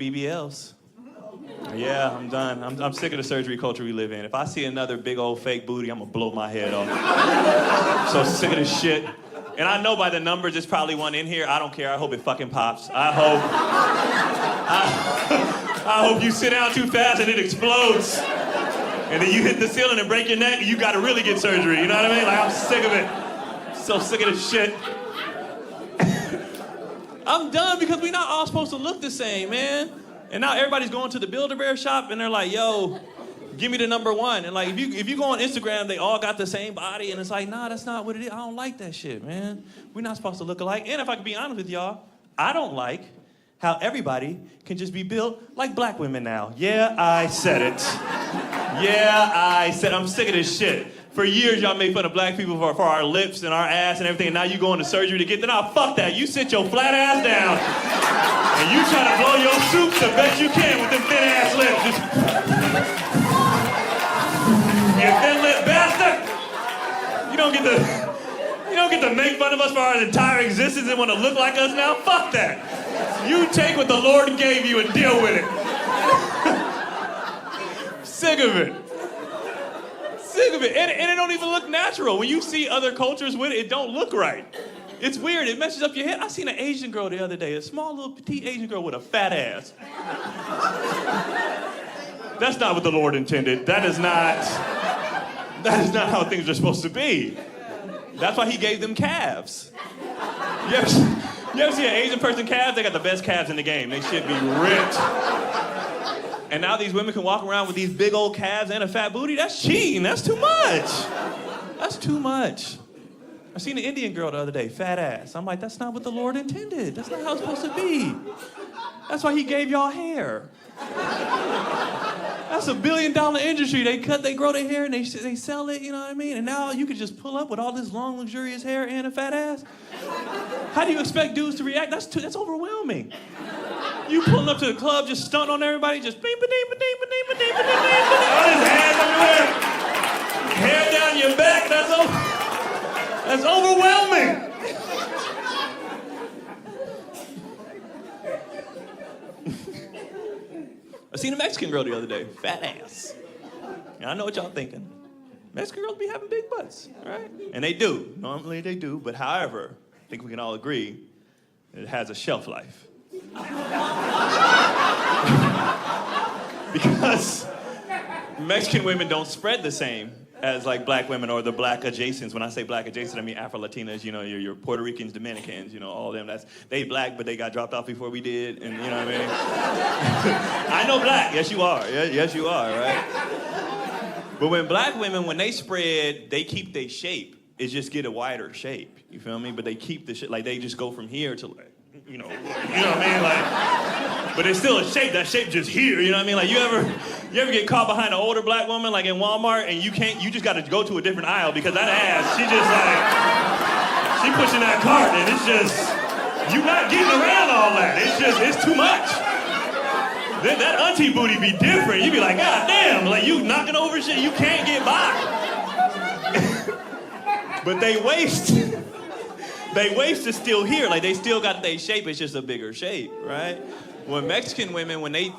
BBLs. Yeah, I'm done. I'm sick of the surgery culture we live in. If I see another big old fake booty, I'm gonna blow my head off. I'm so sick of this shit. And I know by the numbers, there's probably one in here. I don't care. I hope it fucking pops. I hope you sit down too fast and it explodes. And then you hit the ceiling and break your neck and you gotta really get surgery. You know what I mean? Like, I'm sick of it. So sick of this shit. I'm done because we're not all supposed to look the same, man. And now everybody's going to the Build-A-Bear shop and they're like, yo, give me the number one. And like, if you go on Instagram, they all got the same body and it's like, nah, that's not what it is. I don't like that shit, man. We're not supposed to look alike. And if I can be honest with y'all, I don't like how everybody can just be built like black women now. Yeah, I said it. I'm sick of this shit. For years, y'all made fun of black people for our lips and our ass and everything, and now you go into surgery to get them. Nah, fuck that. You sit your flat ass down, and you try to blow your soup the best you can with them thin ass lips. Just... You thin lip bastard! You don't get to make fun of us for our entire existence and want to look like us now? Fuck that. You take what the Lord gave you and deal with it. Sick of it. Sick of it. And it don't even look natural. When you see other cultures with it, it don't look right. It's weird. It messes up your head. I seen an Asian girl the other day, a small little petite Asian girl with a fat ass. That's not what the Lord intended. That is not how things are supposed to be. That's why he gave them calves. You ever see an Asian person calves? They got the best calves in the game. They should be ripped. And now these women can walk around with these big old calves and a fat booty? That's cheating. That's too much. That's too much. I seen an Indian girl the other day, fat ass. I'm like, that's not what the Lord intended. That's not how it's supposed to be. That's why he gave y'all hair. That's $1 billion industry. They grow their hair and they sell it, you know what I mean? And now you could just pull up with all this long, luxurious hair and a fat ass. How do you expect dudes to react? That's overwhelming. You pulling up to the club, just stunting on everybody, just beep, ba-dee, ba-dee, ba-dee, ba-dee, ba-dee, ba-dee. All his hands everywhere. Hair down your back, that's overwhelming. I seen a Mexican girl the other day, fat ass. And I know what y'all thinking. Mexican girls be having big butts, right? And they do, normally they do, but however, I think we can all agree, it has a shelf life. Because Mexican women don't spread the same as like black women or the black adjacents. When I say black adjacent, I mean Afro-Latinas, you know, your Puerto Ricans, Dominicans, you know, all them. They black, but they got dropped off before we did, and you know what I mean? I know black, yes you are, yes you are, right? But when black women, when they spread, they keep their shape. It just get a wider shape, you feel me? But they keep the shit, like they just go from here to like, you know what I mean? Like, but it's still a shape. That shape just here. You know what I mean? Like you ever get caught behind an older black woman like in Walmart and you just got to go to a different aisle because that ass, she pushing that cart and it's just, you not getting around all that. It's too much. Then that auntie booty be different. You be like, God damn, like you knocking over shit you can't get by. But they waist is still here. Like they still got their shape, it's just a bigger shape, right? When Mexican women, when they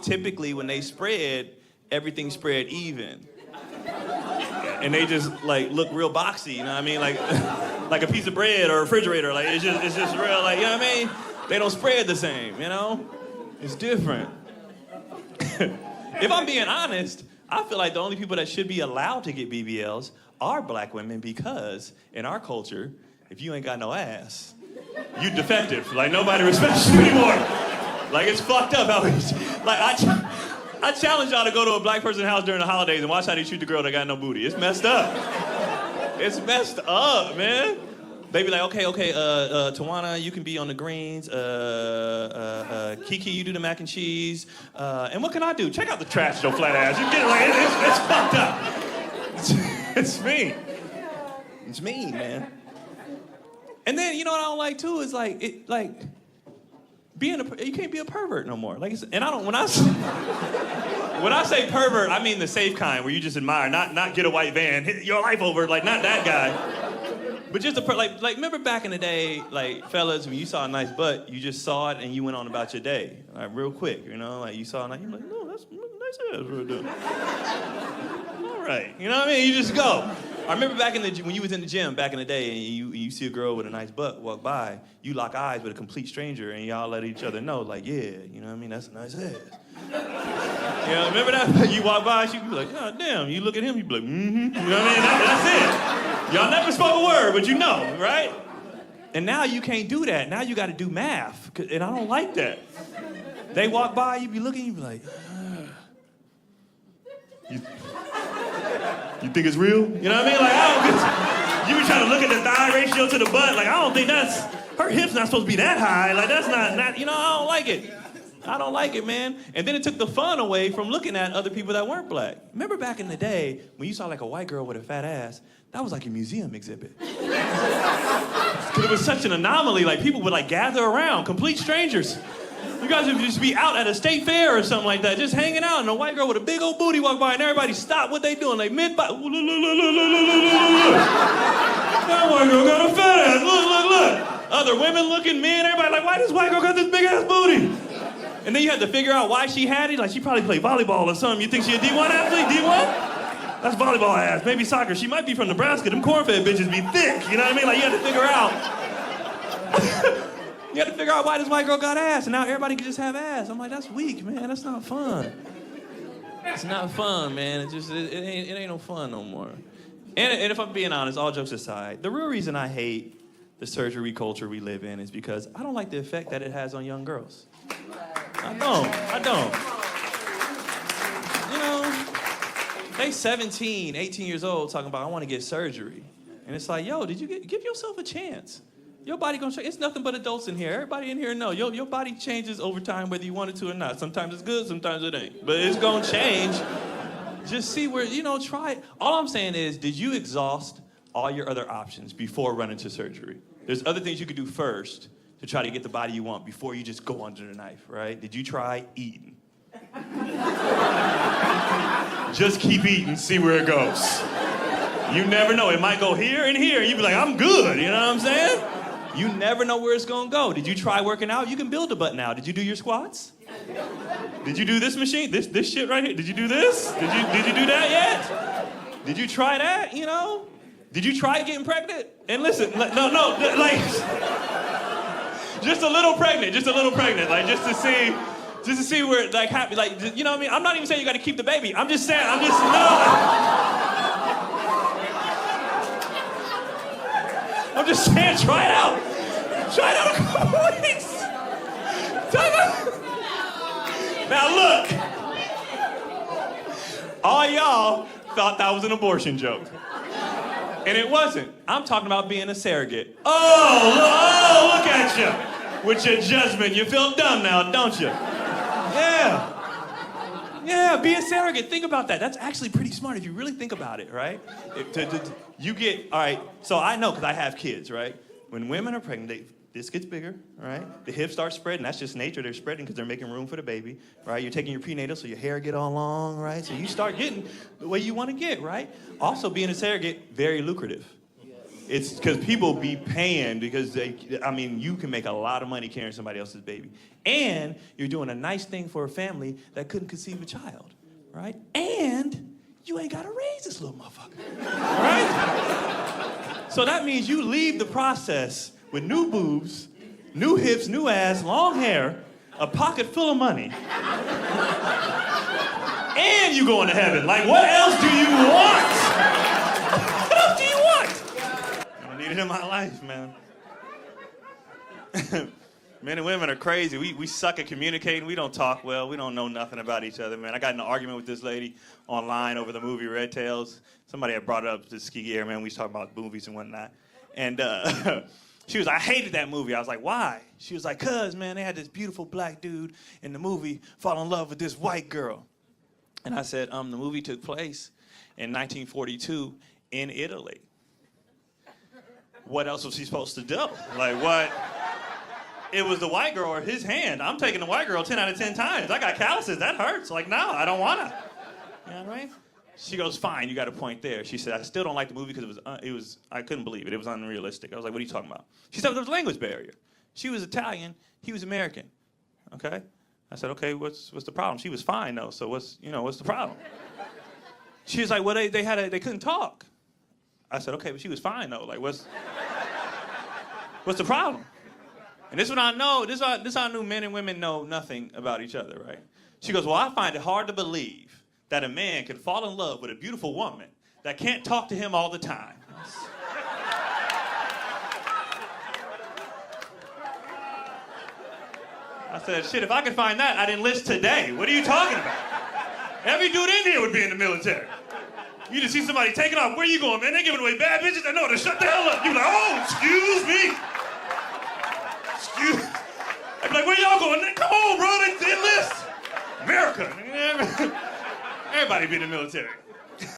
spread, everything spread even. And they just like look real boxy, you know what I mean? Like a piece of bread or a refrigerator. Like it's just real, like, you know what I mean? They don't spread the same, you know? It's different. If I'm being honest, I feel like the only people that should be allowed to get BBLs are black women because in our culture, if you ain't got no ass, you defective. Like nobody respects you anymore. Like it's fucked up how I challenge y'all to go to a black person's house during the holidays and watch how they shoot the girl that got no booty. It's messed up. It's messed up, man. They be like, okay, Tawana, you can be on the greens. Kiki, you do the mac and cheese. And what can I do? Check out the trash, though, flat ass. You get it, like it's fucked up. It's mean. It's mean, man. And then you know what I don't like too is like you can't be a pervert no more. Like, and I don't when I say pervert, I mean the safe kind where you just admire, not get a white van, hit your life over, like not that guy. But just like remember back in the day, like fellas, when you saw a nice butt, you just saw it and you went on about your day, like real quick, you know, like you saw it, you're like, no, that's nice ass right there. All right, you know what I mean? You just go. I remember back when you was in the gym back in the day, and you see a girl with a nice butt walk by, you lock eyes with a complete stranger, and y'all let each other know, like, yeah, you know what I mean? That's a nice ass. You know, remember that? You walk by, she be like, God damn. You look at him, you be like, mm-hmm. You know what I mean? That's it. Y'all never spoke a word, but you know, right? And now you can't do that. Now you got to do math, and I don't like that. They walk by, you be looking, you be like, you think it's real? You know what I mean? Like, you be trying to look at the thigh ratio to the butt. Like, I don't think her hip's not supposed to be that high. Like, that's not, you know, I don't like it. I don't like it, man. And then it took the fun away from looking at other people that weren't black. Remember back in the day, when you saw like a white girl with a fat ass, that was like a museum exhibit. Because it was such an anomaly. Like, people would like gather around, complete strangers. You guys would just be out at a state fair or something like that, just hanging out, and a white girl with a big old booty walk by, and everybody stop what they doing, like mid-body. That white girl got a fat ass, look. Other women looking, men, everybody like, why this white girl got this big ass booty? And then you had to figure out why she had it. Like, she probably played volleyball or something. You think she a D1 athlete? D1? That's volleyball ass. Maybe soccer. She might be from Nebraska. Them corn-fed bitches be thick. You know what I mean? Like, you had to figure out. You had to figure out why this white girl got ass, and now everybody can just have ass. I'm like, that's weak, man. That's not fun. It's not fun, man. It ain't no fun no more. And if I'm being honest, all jokes aside, the real reason I hate the surgery culture we live in is because I don't like the effect that it has on young girls. I don't. You know, they 17, 18 years old talking about, I want to get surgery. And it's like, yo, give yourself a chance. Your body gonna change. It's nothing but adults in here. Everybody in here know. Your body changes over time whether you want it to or not. Sometimes it's good, sometimes it ain't. But it's gonna change. Just see where, try it. All I'm saying is, did you exhaust all your other options before running to surgery? There's other things you could do first to try to get the body you want before you just go under the knife, right? Did you try eating? Just keep eating, see where it goes. You never know. It might go here and here. You be like, I'm good. You know what I'm saying? You never know where it's gonna go. Did you try working out? You can build a butt now. Did you do your squats? Did you do this machine? This shit right here? Did you do this? Did you do that yet? Did you try that? You know? Did you try getting pregnant? And listen, like just a little pregnant, like just to see where it like happy, like, you know what I mean? I'm not even saying you got to keep the baby. I'm just saying, I'm just saying, try it out. Try it out a couple weeks. Now look, all y'all thought that was an abortion joke. And it wasn't. I'm talking about being a surrogate. Oh, look at you. With your judgment, you feel dumb now, don't you? Yeah, be a surrogate. Think about that. That's actually pretty smart if you really think about it, right? All right, so I know because I have kids, right? When women are pregnant, this gets bigger, right? The hips start spreading. That's just nature. They're spreading because they're making room for the baby, right? You're taking your prenatal so your hair get all long, right? So you start getting the way you want to get, right? Also, being a surrogate, very lucrative. It's because people be paying because you can make a lot of money carrying somebody else's baby. And you're doing a nice thing for a family that couldn't conceive a child, right? And you ain't got to raise this little motherfucker, right? So that means you leave the process with new boobs, new hips, new ass, long hair, a pocket full of money. And you going to heaven. Like, what else do you want? What else do you want? I don't need it in my life, man. Men and women are crazy. We suck at communicating. We don't talk well. We don't know nothing about each other, man. I got in an argument with this lady online over the movie Red Tails. Somebody had brought it up to Ski Air, man. We was talking about movies and whatnot. And she was like, I hated that movie. I was like, why? She was like, cause, man, they had this beautiful black dude in the movie fall in love with this white girl. And I said, the movie took place in 1942 in Italy. What else was he supposed to do? Like, what? It was the white girl or his hand. I'm taking the white girl 10 out of 10 times. I got calluses. That hurts. Like, no, I don't want to. You know what I mean? She goes, fine, you got a point there. She said, I still don't like the movie because I couldn't believe it. It was unrealistic. I was like, what are you talking about? She said, there was a language barrier. She was Italian, he was American, okay? I said, okay, what's the problem? She was fine though, so what's the problem? She was like, well, they couldn't talk. I said, okay, but she was fine though. Like, what's the problem? And this is what I know. This is how I knew men and women know nothing about each other, right? She goes, well, I find it hard to believe that a man can fall in love with a beautiful woman that can't talk to him all the time. I said, shit, if I could find that, I'd enlist today. What are you talking about? Every dude in here would be in the military. You just see somebody taking off. Where you going, man? They giving away bad bitches. I know to shut the hell up. You like, oh, excuse me. I'd be like, where y'all going? Come on, bro. They enlist. America. Everybody be in the military.